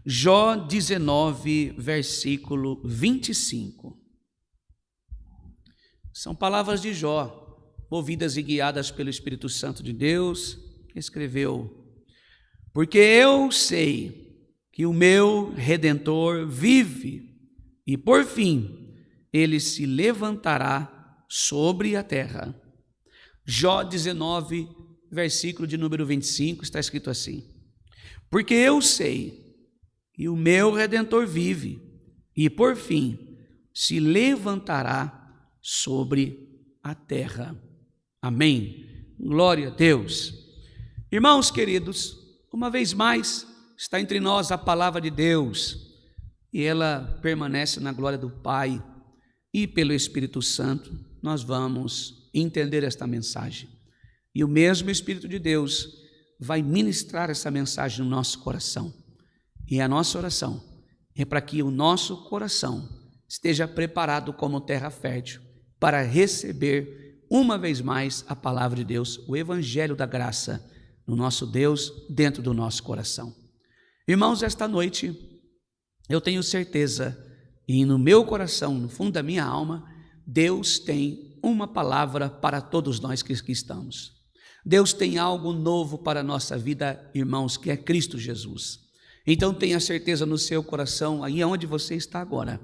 Jó 19, versículo 25. São palavras de Jó, ouvidas e guiadas pelo Espírito Santo de Deus, que escreveu: porque eu sei que o meu Redentor vive, e por fim ele se levantará sobre a terra. Jó 19, versículo de número 25, está escrito assim: porque eu sei que o meu Redentor vive, e por fim se levantará sobre a terra. Amém. Glória a Deus. Irmãos queridos, uma vez mais está entre nós a palavra de Deus, e ela permanece na glória do Pai, e pelo Espírito Santo nós vamos entender esta mensagem. E o mesmo Espírito de Deus vai ministrar essa mensagem no nosso coração. E a nossa oração é para que o nosso coração esteja preparado como terra fértil para receber uma vez mais a palavra de Deus, o Evangelho da graça no nosso Deus, dentro do nosso coração. Irmãos, esta noite eu tenho certeza, e no meu coração, no fundo da minha alma, Deus tem uma palavra para todos nós que aqui estamos. Deus tem algo novo para a nossa vida, irmãos, que é Cristo Jesus. Então tenha certeza no seu coração, aí onde você está agora,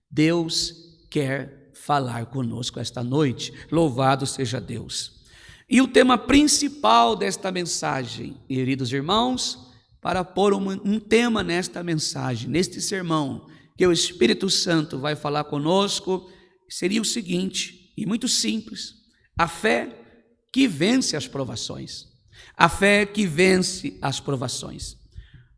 Deus quer falar conosco esta noite. Louvado seja Deus. E o tema principal desta mensagem, queridos irmãos, para pôr um tema nesta mensagem, neste sermão, que o Espírito Santo vai falar conosco, seria o seguinte, e muito simples: a fé que vence as provações. A fé que vence as provações.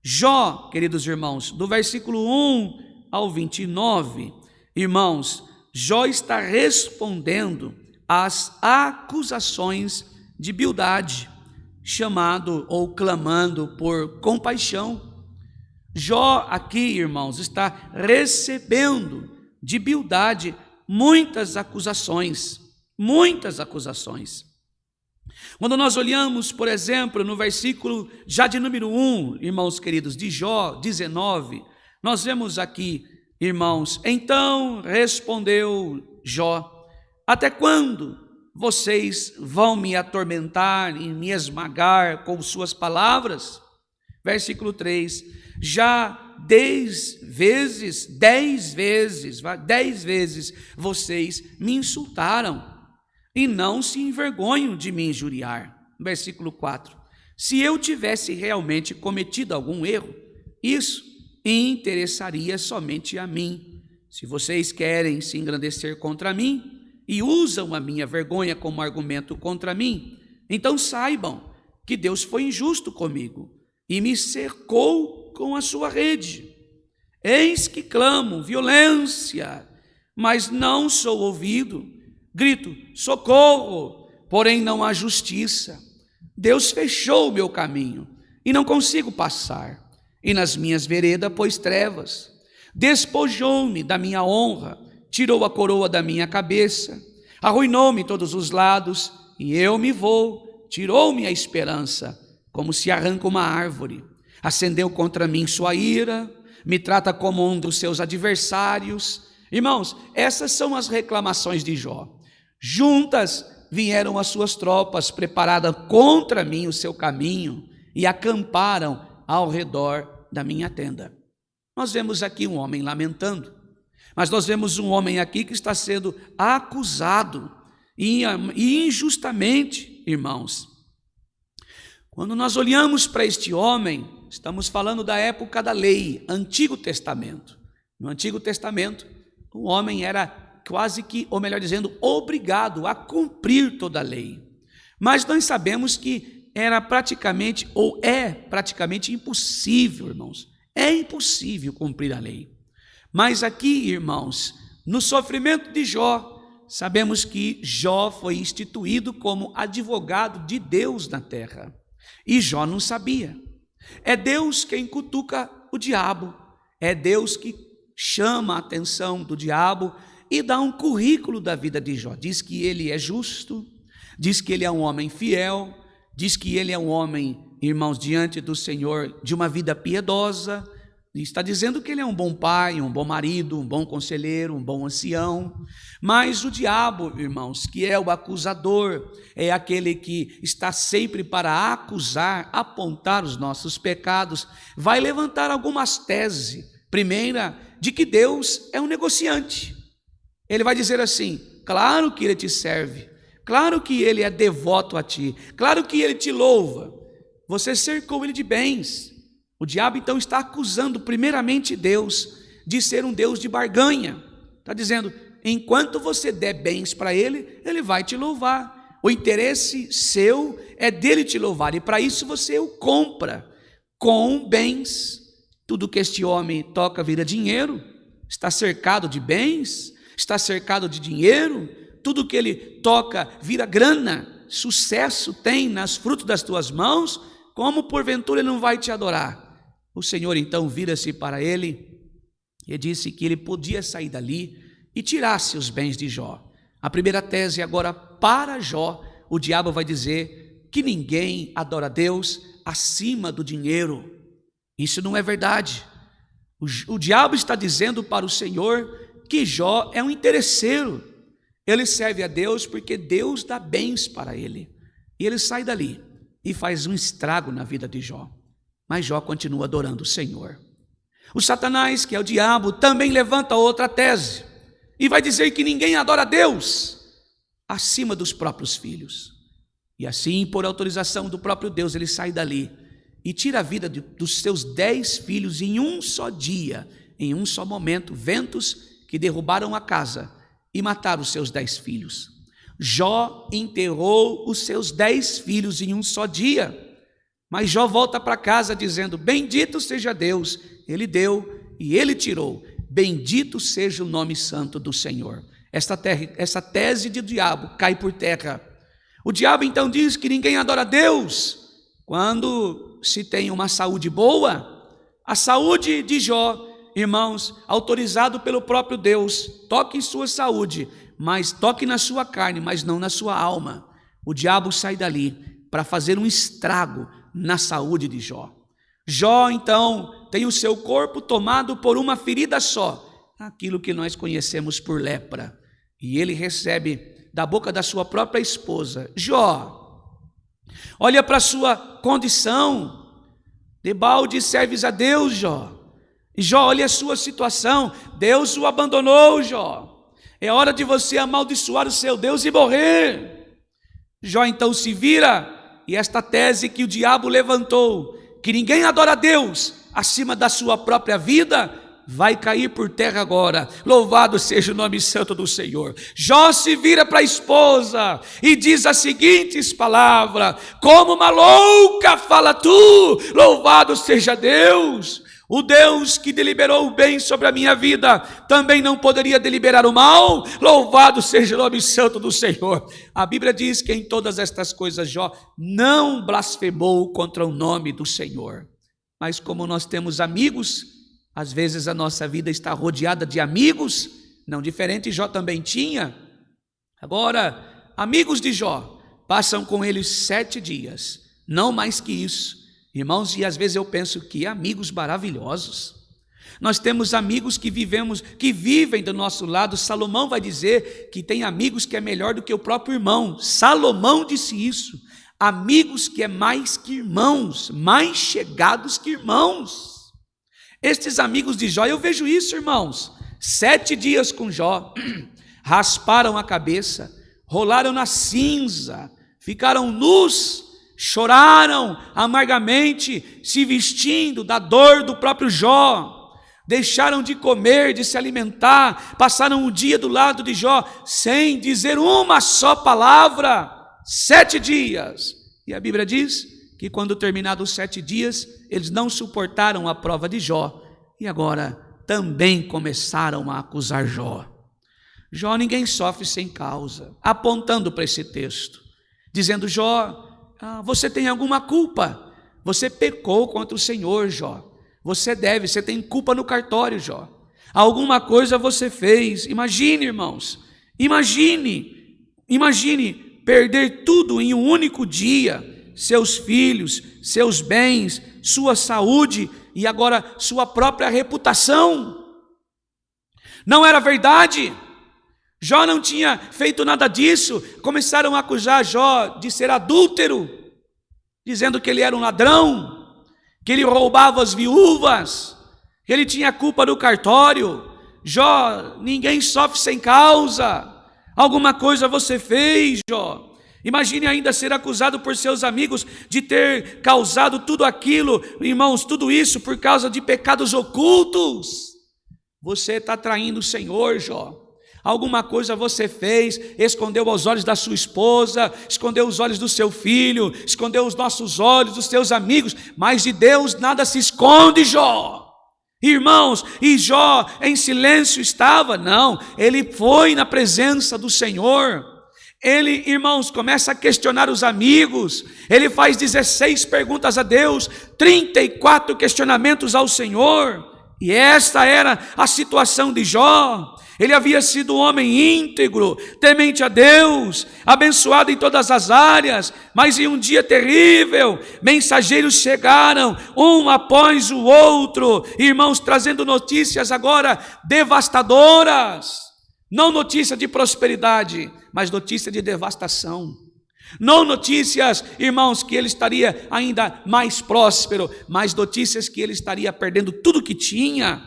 Jó, queridos irmãos, do versículo 1 ao 29, irmãos, Jó está respondendo às acusações de Bildade, chamado ou clamando por compaixão. Jó aqui, irmãos, está recebendo de Bildade muitas acusações. Quando nós olhamos, por exemplo, no versículo já de número 1, irmãos queridos, de Jó 19, nós vemos aqui, irmãos: então respondeu Jó: até quando vocês vão me atormentar e me esmagar com suas palavras? Versículo 3: já 10 vezes vocês me insultaram e não se envergonham de me injuriar. Versículo 4: se eu tivesse realmente cometido algum erro, isso interessaria somente a mim. Se vocês querem se engrandecer contra mim e usam a minha vergonha como argumento contra mim, então saibam que Deus foi injusto comigo e me cercou com a sua rede. Eis que clamo violência, mas não sou ouvido. Grito socorro, porém não há justiça. Deus fechou o meu caminho e não consigo passar, e nas minhas veredas pôs trevas. Despojou-me da minha honra, tirou a coroa da minha cabeça, arruinou-me todos os lados, e eu me vou. Tirou-me a esperança, como se arranca uma árvore. Acendeu contra mim sua ira, me trata como um dos seus adversários. Irmãos, essas são as reclamações de Jó. Juntas vieram as suas tropas, preparadas contra mim o seu caminho, e acamparam ao redor da minha tenda. Nós vemos aqui um homem lamentando, mas nós vemos um homem aqui que está sendo acusado, e injustamente, irmãos. Quando nós olhamos para este homem, estamos falando da época da lei, Antigo Testamento. No Antigo Testamento, o homem era quase que, ou melhor dizendo, obrigado a cumprir toda a lei. Mas nós sabemos que era praticamente, ou é praticamente impossível, irmãos. É impossível cumprir a lei. Mas aqui, irmãos, no sofrimento de Jó, sabemos que Jó foi instituído como advogado de Deus na terra. E Jó não sabia. É Deus quem cutuca o diabo. É Deus que chama a atenção do diabo e dá um currículo da vida de Jó. Diz que ele é justo, diz que ele é um homem fiel, diz que ele é um homem, irmãos, diante do Senhor, de uma vida piedosa. está dizendo que ele é um bom pai, um bom marido, um bom conselheiro, um bom ancião. Mas o diabo, irmãos, que é o acusador, é aquele que está sempre para acusar, apontar os nossos pecados, vai levantar algumas teses. Primeira, de que Deus é um negociante. Ele vai dizer assim: claro que ele te serve, claro que ele é devoto a ti, claro que ele te louva, você cercou ele de bens. O diabo então está acusando primeiramente Deus de ser um Deus de barganha. Está dizendo: enquanto você der bens para ele, ele vai te louvar. O interesse seu é dele te louvar, e para isso você o compra com bens. Tudo que este homem toca vira dinheiro, está cercado de bens, está cercado de dinheiro, tudo que ele toca vira grana, sucesso tem nas frutos das tuas mãos. Como porventura ele não vai te adorar? O Senhor então vira-se para ele e disse que ele podia sair dali e tirasse os bens de Jó. A primeira tese agora para Jó, o diabo vai dizer que ninguém adora a Deus acima do dinheiro. Isso não é verdade. O diabo está dizendo para o Senhor que Jó é um interesseiro. Ele serve a Deus porque Deus dá bens para ele. E ele sai dali e faz um estrago na vida de Jó. Mas Jó continua adorando o Senhor. O Satanás, que é o diabo, também levanta outra tese e vai dizer que ninguém adora a Deus acima dos próprios filhos. E assim, por autorização do próprio Deus, ele sai dali e tira a vida dos seus 10 filhos em um só dia, em um só momento, ventos que derrubaram a casa e mataram os seus 10 filhos. Jó enterrou os seus 10 filhos em um só dia. Mas Jó volta para casa dizendo: bendito seja Deus, ele deu e ele tirou, bendito seja o nome santo do Senhor. Essa tese de diabo cai por terra. O diabo então diz que ninguém adora a Deus quando se tem uma saúde boa. A saúde de Jó, irmãos, autorizado pelo próprio Deus, toque em sua saúde, mas toque na sua carne, mas não na sua alma. O diabo sai dali para fazer um estrago na saúde de Jó. Jó então tem o seu corpo tomado por uma ferida só, aquilo que nós conhecemos por lepra, e ele recebe da boca da sua própria esposa: Jó, olha para a sua condição, debalde serves a Deus, Jó. E Jó, olha a sua situação, Deus o abandonou, Jó, é hora de você amaldiçoar o seu Deus e morrer. Jó então se vira, e esta tese que o diabo levantou, que ninguém adora a Deus acima da sua própria vida, vai cair por terra agora. Louvado seja o nome santo do Senhor. Jó se vira para a esposa e diz as seguintes palavras: como uma louca fala tu, louvado seja Deus. O Deus que deliberou o bem sobre a minha vida também não poderia deliberar o mal. Louvado seja o nome santo do Senhor. A Bíblia diz que em todas estas coisas Jó não blasfemou contra o nome do Senhor. Mas como nós temos amigos, às vezes a nossa vida está rodeada de amigos, não diferente Jó também tinha. Agora, amigos de Jó passam com ele 7 dias, não mais que isso. Irmãos, e às vezes eu penso que amigos maravilhosos. Nós temos amigos que vivem do nosso lado. Salomão vai dizer que tem amigos que é melhor do que o próprio irmão. Salomão disse isso. Amigos que é mais que irmãos, mais chegados que irmãos. Estes amigos de Jó, eu vejo isso, irmãos. 7 dias com Jó, rasparam a cabeça, rolaram na cinza, ficaram nus, choraram amargamente, se vestindo da dor do próprio Jó, deixaram de comer, de se alimentar, passaram o dia do lado de Jó, sem dizer uma só palavra, 7 dias, e a Bíblia diz que quando terminados os 7 dias, eles não suportaram a prova de Jó, e agora também começaram a acusar Jó. Jó, ninguém sofre sem causa, apontando para esse texto, dizendo: Jó, você tem alguma culpa, você pecou contra o Senhor, Jó, você tem culpa no cartório, Jó, alguma coisa você fez. Imagine, irmãos, imagine perder tudo em um único dia, seus filhos, seus bens, sua saúde e agora sua própria reputação. Não era verdade. Jó não tinha feito nada disso. Começaram a acusar Jó de ser adúltero, dizendo que ele era um ladrão, que ele roubava as viúvas, que ele tinha culpa do cartório. Jó, ninguém sofre sem causa. Alguma coisa você fez, Jó. Imagine ainda ser acusado por seus amigos de ter causado tudo aquilo, irmãos, tudo isso por causa de pecados ocultos. Você está traindo o Senhor, Jó. Alguma coisa você fez, escondeu aos olhos da sua esposa, escondeu os olhos do seu filho, escondeu os nossos olhos dos seus amigos, mas de Deus nada se esconde, Jó. Irmãos, e Jó em silêncio estava? Não, ele foi na presença do Senhor. Ele, irmãos, começa a questionar os amigos. Ele faz 16 perguntas a Deus, 34 questionamentos ao Senhor. E esta era a situação de Jó. Ele havia sido um homem íntegro, temente a Deus, abençoado em todas as áreas, mas em um dia terrível, mensageiros chegaram, um após o outro, irmãos, trazendo notícias agora devastadoras. Não notícia de prosperidade, mas notícia de devastação. Não notícias, irmãos, que ele estaria ainda mais próspero, mas notícias que ele estaria perdendo tudo que tinha.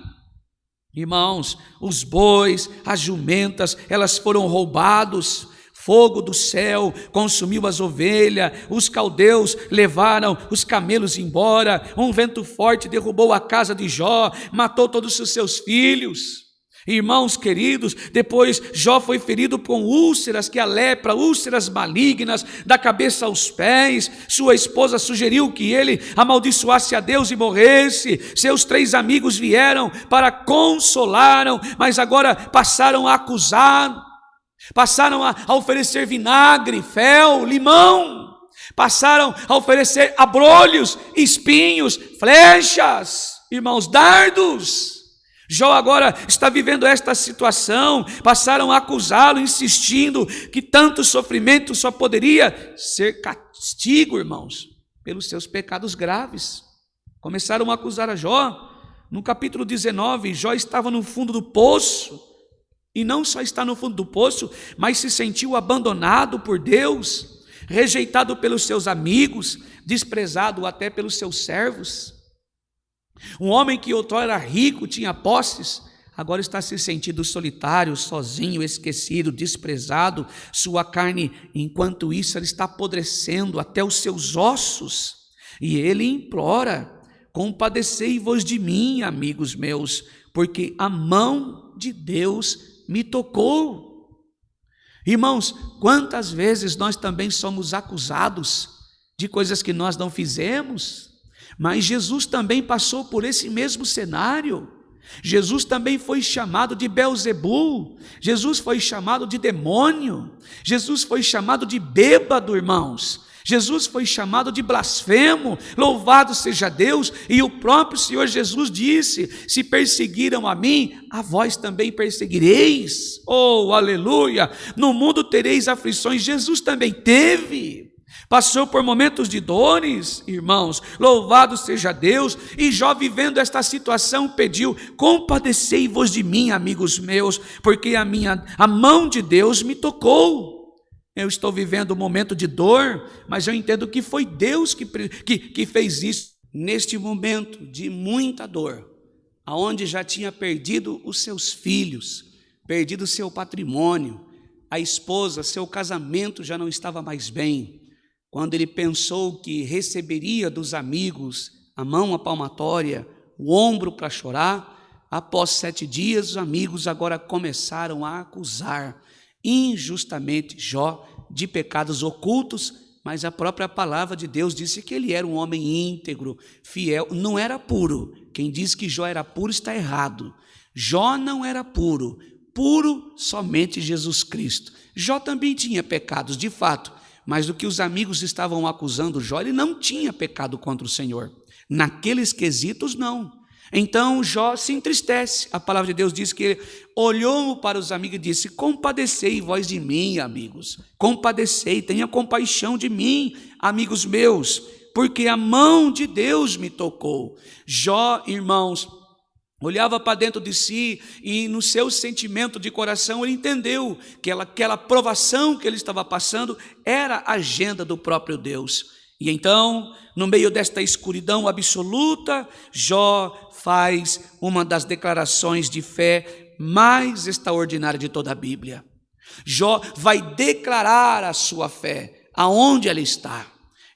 Irmãos, os bois, as jumentas, elas foram roubados. Fogo do céu consumiu as ovelhas, os caldeus levaram os camelos embora, um vento forte derrubou a casa de Jó, matou todos os seus filhos. Irmãos queridos, depois Jó foi ferido com úlceras, que é a lepra, úlceras malignas, da cabeça aos pés. Sua esposa sugeriu que ele amaldiçoasse a Deus e morresse. Seus 3 amigos vieram para consolá-lo, mas agora passaram a acusar, passaram a oferecer vinagre, fel, limão, passaram a oferecer abrolhos, espinhos, flechas, irmãos, dardos. Jó agora está vivendo esta situação, passaram a acusá-lo, insistindo que tanto sofrimento só poderia ser castigo, irmãos, pelos seus pecados graves. Começaram a acusar a Jó. No capítulo 19, Jó estava no fundo do poço, e não só está no fundo do poço, mas se sentiu abandonado por Deus, rejeitado pelos seus amigos, desprezado até pelos seus servos. Um homem que outrora era rico, tinha posses, agora está se sentindo solitário, sozinho, esquecido, desprezado. Sua carne, enquanto isso, ela está apodrecendo até os seus ossos. E ele implora: compadecei-vos de mim, amigos meus, porque a mão de Deus me tocou. Irmãos, quantas vezes nós também somos acusados de coisas que nós não fizemos? Mas Jesus também passou por esse mesmo cenário. Jesus também foi chamado de Belzebu. Jesus foi chamado de demônio. Jesus foi chamado de bêbado, irmãos. Jesus foi chamado de blasfemo. Louvado seja Deus. E o próprio Senhor Jesus disse: se perseguiram a mim, a vós também perseguireis. Oh, aleluia! No mundo tereis aflições. Jesus também teve. Passou por momentos de dores, irmãos, louvado seja Deus. E Jó, vivendo esta situação, pediu: compadecei-vos de mim, amigos meus, porque a mão de Deus me tocou. Eu estou vivendo um momento de dor, mas eu entendo que foi Deus que fez isso. Neste momento de muita dor, aonde já tinha perdido os seus filhos, perdido seu patrimônio, a esposa, seu casamento já não estava mais bem. Quando ele pensou que receberia dos amigos a mão à palmatória, o ombro para chorar, após 7 dias, os amigos agora começaram a acusar injustamente Jó de pecados ocultos, mas a própria palavra de Deus disse que ele era um homem íntegro, fiel, não era puro. Quem diz que Jó era puro está errado. Jó não era puro, puro somente Jesus Cristo. Jó também tinha pecados, de fato, mas do que os amigos estavam acusando Jó, ele não tinha pecado contra o Senhor. Naqueles quesitos, não. Então Jó se entristece. A palavra de Deus diz que ele olhou para os amigos e disse: compadecei vós de mim, amigos. Compadecei, tenha compaixão de mim, amigos meus, porque a mão de Deus me tocou. Jó, irmãos, olhava para dentro de si e no seu sentimento de coração ele entendeu que aquela provação que ele estava passando era a agenda do próprio Deus. E então, no meio desta escuridão absoluta, Jó faz uma das declarações de fé mais extraordinárias de toda a Bíblia. Jó vai declarar a sua fé, aonde ela está.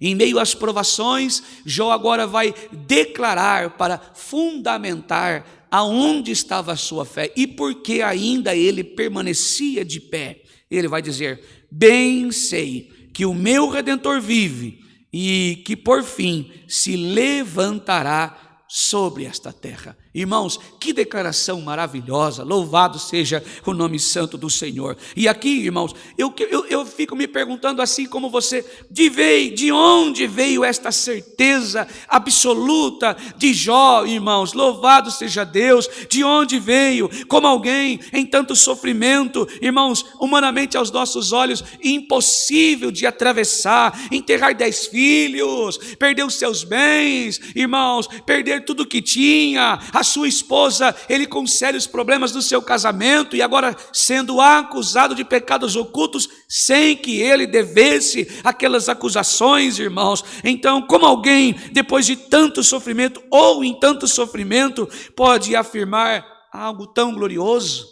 Em meio às provações, Jó agora vai declarar para fundamentar aonde estava a sua fé e por que ainda ele permanecia de pé. Ele vai dizer: bem sei que o meu Redentor vive e que por fim se levantará sobre esta terra. Irmãos, que declaração maravilhosa, louvado seja o nome santo do Senhor. E aqui, irmãos, eu fico me perguntando, assim como você, de onde veio esta certeza absoluta de Jó, irmãos? Louvado seja Deus. De onde veio? Como alguém em tanto sofrimento, irmãos, humanamente aos nossos olhos, impossível de atravessar, enterrar 10 filhos, perder os seus bens, irmãos, perder tudo que tinha, a sua esposa, ele com sérios problemas do seu casamento e agora sendo acusado de pecados ocultos sem que ele devesse aquelas acusações, irmãos. Então, como alguém depois de tanto sofrimento ou em tanto sofrimento pode afirmar algo tão glorioso?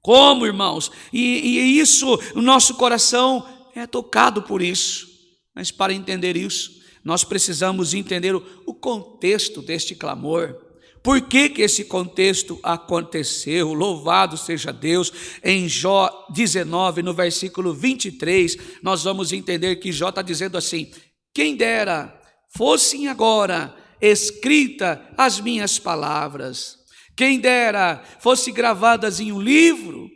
Como, irmãos? E isso, o nosso coração é tocado por isso. Mas para entender isso, nós precisamos entender o contexto deste clamor. Por que esse contexto aconteceu? Louvado seja Deus. Em Jó 19, no versículo 23, nós vamos entender que Jó está dizendo assim: quem dera fossem agora escritas as minhas palavras, quem dera fossem gravadas em um livro,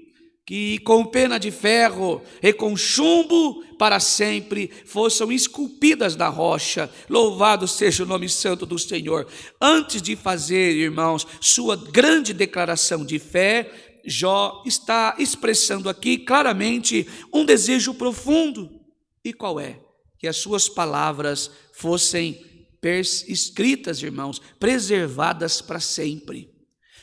que com pena de ferro e com chumbo para sempre fossem esculpidas na rocha. Louvado seja o nome santo do Senhor. Antes de fazer, irmãos, sua grande declaração de fé, Jó está expressando aqui claramente um desejo profundo. E qual é? Que as suas palavras fossem escritas, irmãos, preservadas para sempre.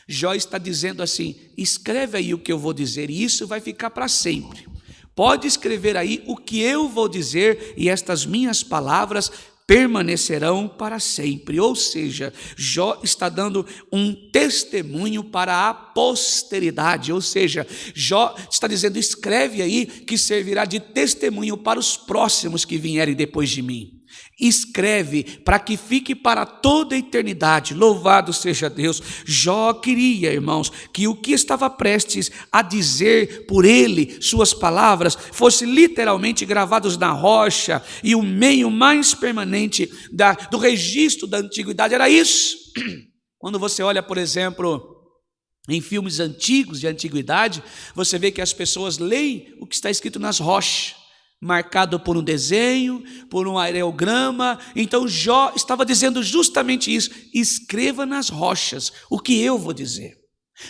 Jó está dizendo assim: escreve aí o que eu vou dizer e isso vai ficar para sempre. Pode escrever aí o que eu vou dizer e estas minhas palavras permanecerão para sempre. Ou seja, Jó está dando um testemunho para a posteridade. Ou seja, Jó está dizendo: escreve aí que servirá de testemunho para os próximos que vierem depois de mim. Escreve para que fique para toda a eternidade. Louvado seja Deus. Jó queria, irmãos, que o que estava prestes a dizer por ele, suas palavras, fosse literalmente gravados na rocha, e o meio mais permanente do registro da antiguidade era isso. Quando você olha, por exemplo, em filmes antigos de antiguidade, você vê que as pessoas leem o que está escrito nas rochas, marcado por um desenho, por um aerograma. Então Jó estava dizendo justamente isso: escreva nas rochas o que eu vou dizer.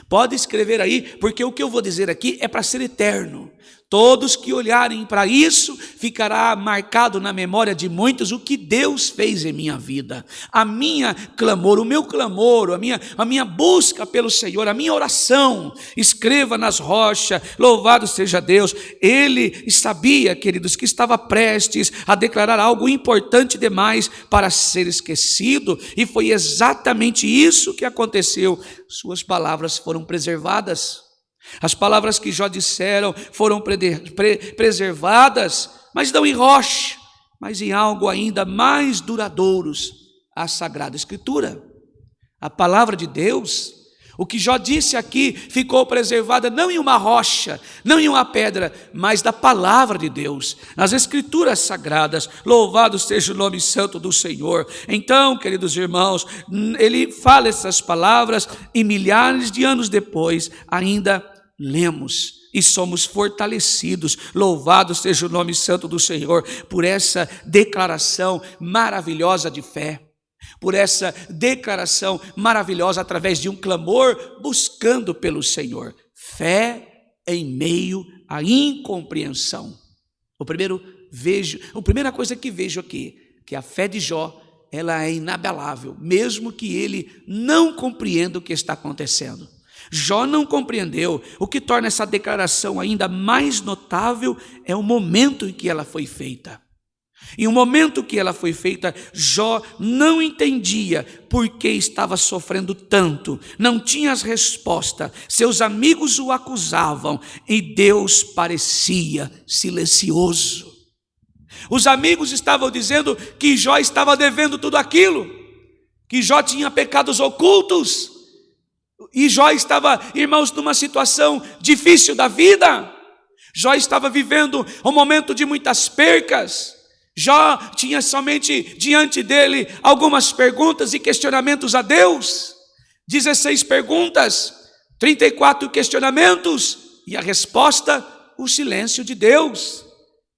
Pode escrever aí, porque o que eu vou dizer aqui é para ser eterno. Todos que olharem para isso, ficará marcado na memória de muitos o que Deus fez em minha vida. A minha clamor, o meu clamor, a minha busca pelo Senhor, a minha oração, escreva nas rochas. Louvado seja Deus. Ele sabia, queridos, que estava prestes a declarar algo importante demais para ser esquecido, e foi exatamente isso que aconteceu. Suas palavras foram preservadas. As palavras que Jó disseram foram preservadas, mas não em rocha, mas em algo ainda mais duradouros, a Sagrada Escritura, a palavra de Deus. O que Jó disse aqui ficou preservada não em uma rocha, não em uma pedra, mas da palavra de Deus, nas Escrituras Sagradas. Louvado seja o nome santo do Senhor. Então, queridos irmãos, ele fala essas palavras e milhares de anos depois ainda lemos e somos fortalecidos. Louvado seja o nome santo do Senhor por essa declaração maravilhosa de fé, por essa declaração maravilhosa através de um clamor buscando pelo Senhor. Fé em meio à incompreensão. A primeira coisa que vejo aqui, que a fé de Jó, ela é inabalável, mesmo que ele não compreenda o que está acontecendo. Jó não compreendeu. O que torna essa declaração ainda mais notável é o momento em que ela foi feita. Em um momento que ela foi feita, Jó não entendia por que estava sofrendo tanto, não tinha as respostas, seus amigos o acusavam e Deus parecia silencioso. Os amigos estavam dizendo que Jó estava devendo tudo aquilo, que Jó tinha pecados ocultos, e Jó estava, irmãos, numa situação difícil da vida. Jó estava vivendo um momento de muitas percas. Jó tinha somente diante dele algumas perguntas e questionamentos a Deus. 16 perguntas, 34 questionamentos, e a resposta, o silêncio de Deus.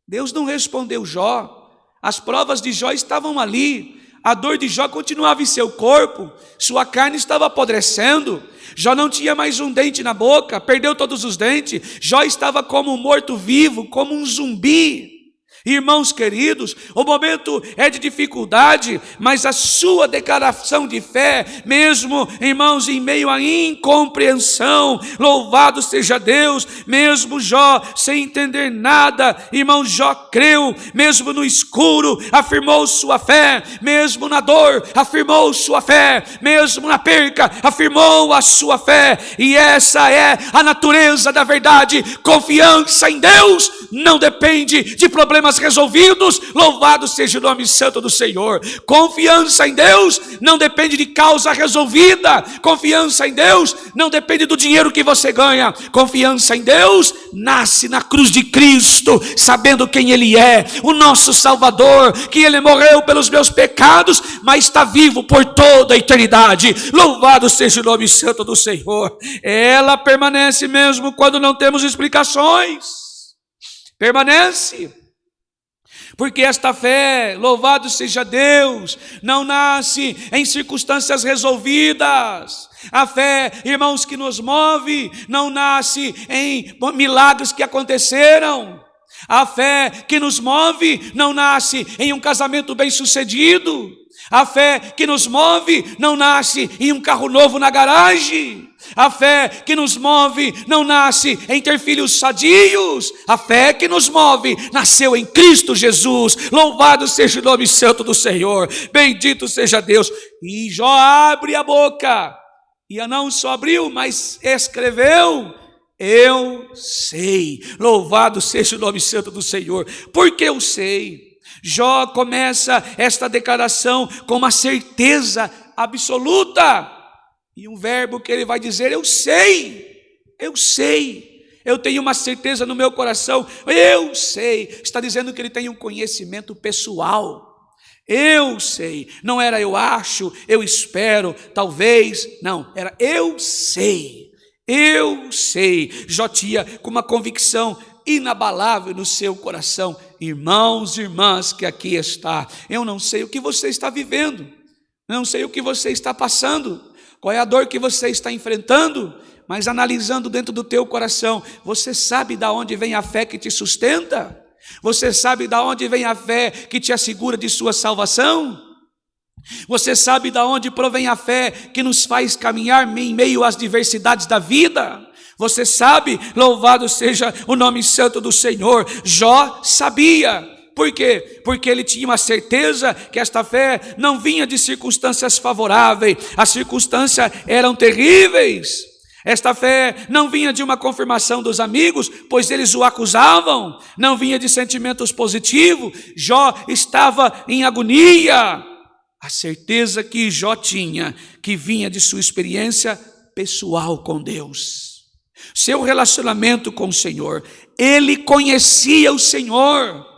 Deus não respondeu Jó. As provas de Jó estavam ali. A dor de Jó continuava em seu corpo, sua carne estava apodrecendo. Jó não tinha mais um dente na boca, perdeu todos os dentes. Jó estava como um morto-vivo, como um zumbi. Irmãos queridos, o momento é de dificuldade, mas a sua declaração de fé, mesmo, irmãos, em meio à incompreensão, louvado seja Deus, mesmo Jó sem entender nada, irmão, Jó creu, mesmo no escuro, afirmou sua fé, mesmo na dor, afirmou sua fé, mesmo na perca, afirmou a sua fé, e essa é a natureza da verdade. Confiança em Deus não depende de problemas resolvidos, louvado seja o nome santo do Senhor. Confiança em Deus não depende de causa resolvida. Confiança em Deus não depende do dinheiro que você ganha. Confiança em Deus nasce na cruz de Cristo, sabendo quem Ele é, o nosso Salvador, que Ele morreu pelos meus pecados, mas está vivo por toda a eternidade. Louvado seja o nome santo do Senhor. Ela permanece mesmo quando não temos explicações. Permanece, porque esta fé, louvado seja Deus, não nasce em circunstâncias resolvidas. A fé, irmãos, que nos move, não nasce em milagres que aconteceram. A fé que nos move não nasce em um casamento bem-sucedido. A fé que nos move não nasce em um carro novo na garagem. A fé que nos move não nasce em ter filhos sadios. A fé que nos move nasceu em Cristo Jesus. Louvado seja o nome santo do Senhor. Bendito seja Deus. E Jó abre a boca. E não só abriu, mas escreveu: eu sei. Louvado seja o nome santo do Senhor. Porque eu sei. Jó começa esta declaração com uma certeza absoluta. E um verbo que ele vai dizer: eu sei, eu tenho uma certeza no meu coração, eu sei. Está dizendo que ele tem um conhecimento pessoal. Eu sei, não era eu acho, eu espero, talvez, não, era eu sei. Jó tinha com uma convicção inabalável no seu coração. Irmãos e irmãs que aqui está, eu não sei o que você está vivendo, não sei o que você está passando, qual é a dor que você está enfrentando, mas analisando dentro do teu coração, você sabe de onde vem a fé que te sustenta? Você sabe de onde vem a fé que te assegura de sua salvação? Você sabe de onde provém a fé que nos faz caminhar em meio às diversidades da vida? Você sabe, louvado seja o nome santo do Senhor. Jó sabia. Por quê? Porque ele tinha uma certeza que esta fé não vinha de circunstâncias favoráveis. As circunstâncias eram terríveis. Esta fé não vinha de uma confirmação dos amigos, pois eles o acusavam. Não vinha de sentimentos positivos. Jó estava em agonia. A certeza que Jó tinha, que vinha de sua experiência pessoal com Deus. Seu relacionamento com o Senhor. Ele conhecia o Senhor.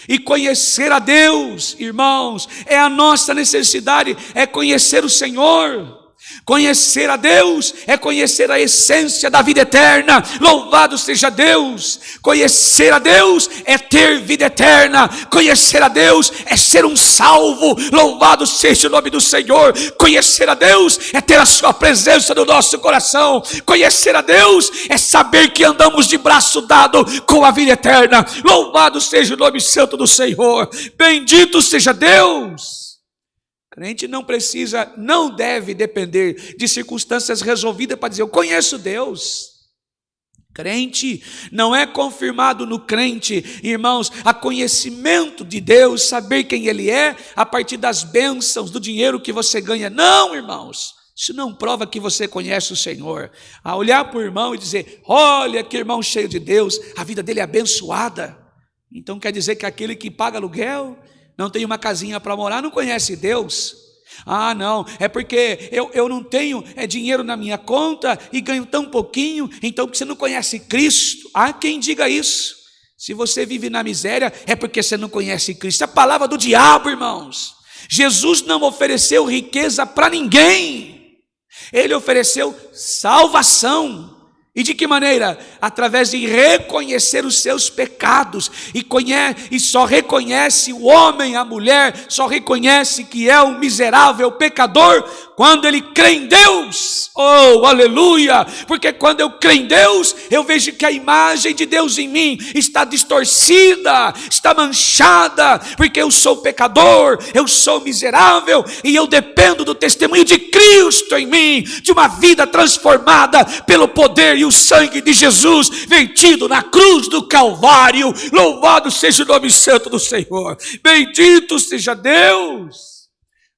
E conhecer a Deus, irmãos, é a nossa necessidade, é conhecer o Senhor. Conhecer a Deus é conhecer a essência da vida eterna. Louvado seja Deus. Conhecer a Deus é ter vida eterna. Conhecer a Deus é ser um salvo. Louvado seja o nome do Senhor. Conhecer a Deus é ter a sua presença no nosso coração. Conhecer a Deus é saber que andamos de braço dado com a vida eterna. Louvado seja o nome santo do Senhor. Bendito seja Deus. Crente não deve depender de circunstâncias resolvidas para dizer, eu conheço Deus. Crente não é confirmado no crente, irmãos, a conhecimento de Deus, saber quem Ele é, a partir das bênçãos, do dinheiro que você ganha. Não, irmãos, isso não prova que você conhece o Senhor. A olhar para o irmão e dizer, olha que irmão cheio de Deus, a vida dele é abençoada. Então quer dizer que aquele que paga aluguel, não tem uma casinha para morar, não conhece Deus. Ah, não, é porque eu não tenho dinheiro na minha conta e ganho tão pouquinho, então porque você não conhece Cristo. Há quem diga isso. Se você vive na miséria, é porque você não conhece Cristo. É a palavra do diabo, irmãos. Jesus não ofereceu riqueza para ninguém. Ele ofereceu salvação. E de que maneira? Através de reconhecer os seus pecados. E só reconhece o homem, a mulher, só reconhece que é um miserável pecador quando ele crê em Deus. Oh, aleluia! Porque quando eu creio em Deus, eu vejo que a imagem de Deus em mim está distorcida, está manchada, porque eu sou pecador, eu sou miserável, e eu dependo do testemunho de Cristo em mim, de uma vida transformada pelo poder e o sangue de Jesus vertido na cruz do Calvário. Louvado seja o nome santo do Senhor. Bendito seja Deus.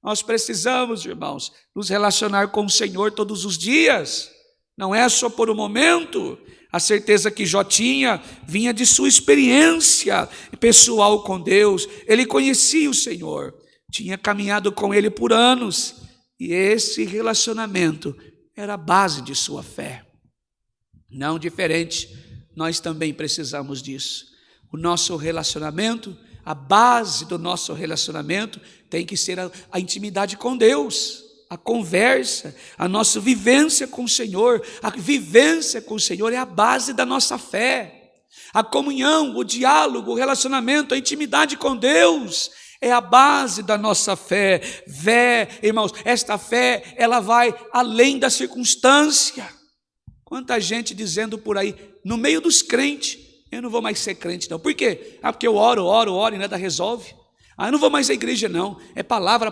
Nós precisamos, irmãos, nos relacionar com o Senhor todos os dias. Não é só por um momento. A certeza que Jó tinha vinha de sua experiência pessoal com Deus. Ele conhecia o Senhor, tinha caminhado com Ele por anos, e esse relacionamento era a base de sua fé. Não diferente, nós também precisamos disso. O nosso relacionamento, a base do nosso relacionamento tem que ser a intimidade com Deus, a conversa, a nossa vivência com o Senhor. A vivência com o Senhor é a base da nossa fé. A comunhão, o diálogo, o relacionamento, a intimidade com Deus é a base da nossa fé. Irmãos, esta fé, ela vai além da circunstância. Quanta gente dizendo por aí, no meio dos crentes, eu não vou mais ser crente não. Por quê? Porque eu oro e nada resolve. Eu não vou mais à igreja não. É palavra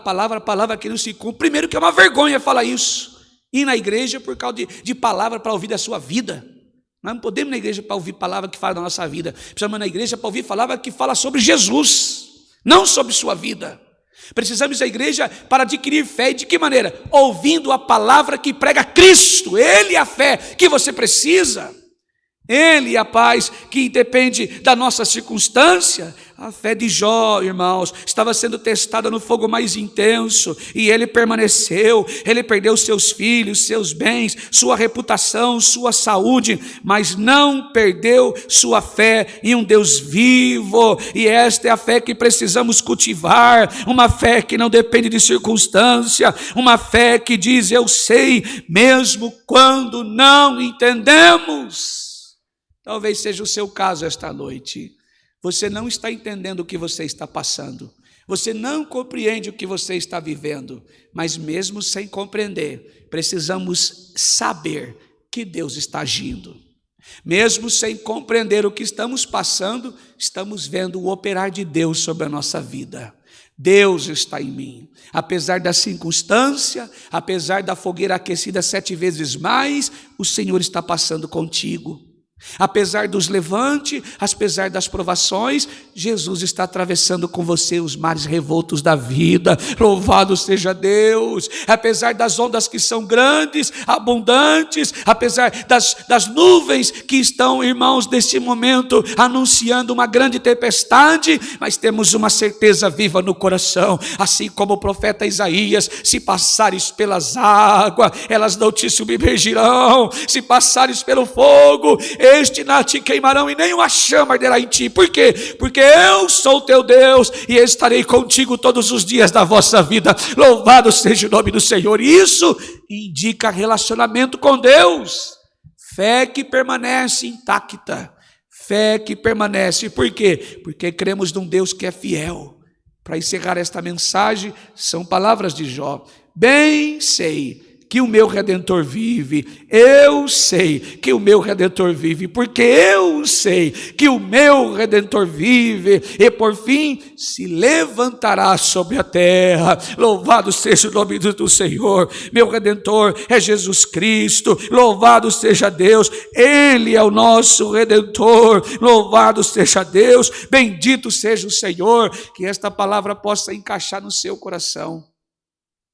que não se cumpre. Primeiro que é uma vergonha falar isso. Ir na igreja por causa de palavra para ouvir da sua vida. Nós não podemos ir na igreja para ouvir palavra que fala da nossa vida. Precisamos ir na igreja para ouvir palavra que fala sobre Jesus, não sobre sua vida. Precisamos da igreja para adquirir fé. E de que maneira? Ouvindo a palavra que prega Cristo. Ele é a fé que você precisa. Ele é a paz que depende da nossa circunstância. A fé de Jó, irmãos, estava sendo testada no fogo mais intenso, e ele permaneceu. Ele perdeu seus filhos, seus bens, sua reputação, sua saúde, mas não perdeu sua fé em um Deus vivo. E esta é a fé que precisamos cultivar, uma fé que não depende de circunstância, uma fé que diz, eu sei, mesmo quando não entendemos. Talvez seja o seu caso esta noite. Você não está entendendo o que você está passando. Você não compreende o que você está vivendo. Mas mesmo sem compreender, precisamos saber que Deus está agindo. Mesmo sem compreender o que estamos passando, estamos vendo o operar de Deus sobre a nossa vida. Deus está em mim. Apesar da circunstância, apesar da fogueira aquecida 7 vezes mais, o Senhor está passando contigo. Apesar dos levantes, apesar das provações, Jesus está atravessando com você os mares revoltos da vida. Louvado seja Deus. Apesar das ondas que são grandes, abundantes, apesar das nuvens que estão, irmãos, neste momento anunciando uma grande tempestade, mas temos uma certeza viva no coração, assim como o profeta Isaías: se passares pelas águas, elas não te submergirão; se passares pelo fogo, este não te queimarão e nenhuma chama arderá em ti. Por quê? Porque eu sou teu Deus e estarei contigo todos os dias da vossa vida. Louvado seja o nome do Senhor. Isso indica relacionamento com Deus. Fé que permanece intacta. Fé que permanece. Por quê? Porque cremos num Deus que é fiel. Para encerrar esta mensagem, são palavras de Jó. Bem sei que o meu Redentor vive, eu sei que o meu Redentor vive, porque eu sei que o meu Redentor vive, e por fim se levantará sobre a terra. Louvado seja o nome do Senhor. Meu Redentor é Jesus Cristo, louvado seja Deus, Ele é o nosso Redentor, louvado seja Deus, bendito seja o Senhor. Que esta palavra possa encaixar no seu coração.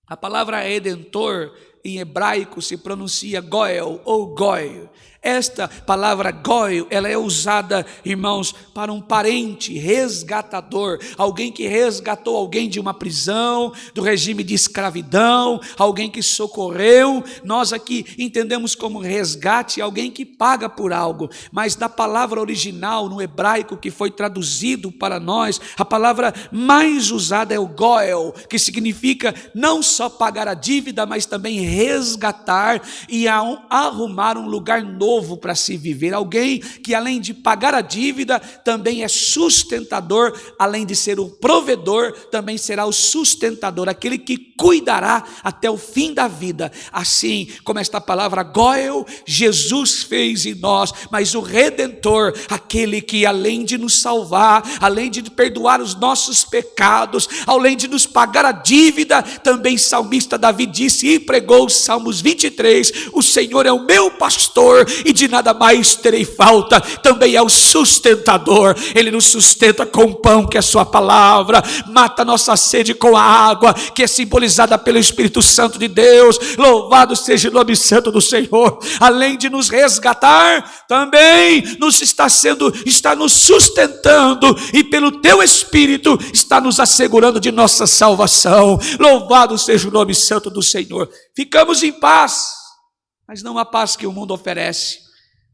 A palavra Redentor em hebraico se pronuncia Goel ou Goi. Esta palavra Goel, ela é usada, irmãos, para um parente resgatador, alguém que resgatou alguém de uma prisão, do regime de escravidão, alguém que socorreu. Nós aqui entendemos como resgate alguém que paga por algo, mas na palavra original, no hebraico que foi traduzido para nós, a palavra mais usada é o Goel, que significa não só pagar a dívida, mas também resgatar e arrumar um lugar novo para se viver. Alguém que além de pagar a dívida, também é sustentador, além de ser o provedor, também será o sustentador, aquele que cuidará até o fim da vida. Assim como esta palavra Goel, Jesus fez em nós, mas o Redentor, aquele que além de nos salvar, além de perdoar os nossos pecados, além de nos pagar a dívida, também salmista Davi disse e pregou os Salmos 23, o Senhor é o meu pastor e de nada mais terei falta. Também é o sustentador, Ele nos sustenta com o pão que é a sua palavra, mata a nossa sede com a água que é simbolizada pelo Espírito Santo de Deus. Louvado seja o nome santo do Senhor. Além de nos resgatar, também está nos sustentando e pelo teu Espírito está nos assegurando de nossa salvação. Louvado seja o nome santo do Senhor. Ficamos em paz, mas não a paz que o mundo oferece,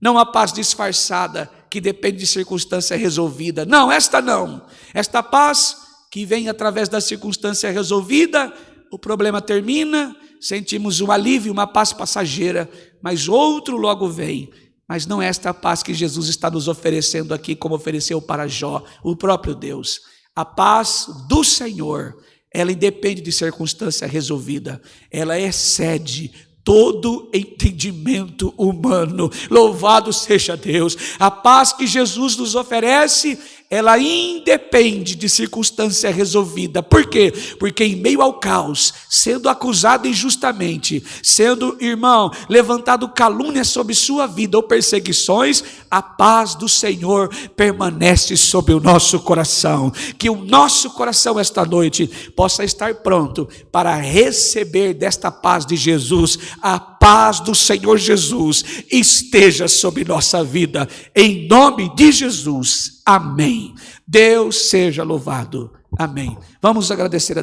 não a paz disfarçada que depende de circunstância resolvida. Não, esta não. Esta paz que vem através da circunstância resolvida, o problema termina, sentimos um alívio, uma paz passageira, mas outro logo vem. Mas não é esta paz que Jesus está nos oferecendo aqui, como ofereceu para Jó, o próprio Deus. A paz do Senhor, ela independe de circunstância resolvida, ela excede todo entendimento humano. Louvado seja Deus. A paz que Jesus nos oferece, ela independe de circunstância resolvida. Por quê? Porque em meio ao caos, sendo acusado injustamente, sendo, irmão, levantado calúnia sobre sua vida ou perseguições, a paz do Senhor permanece sobre o nosso coração. Que o nosso coração esta noite possa estar pronto para receber desta paz de Jesus. A paz do Senhor Jesus esteja sobre nossa vida, em nome de Jesus, amém. Deus seja louvado, amém. Vamos agradecer a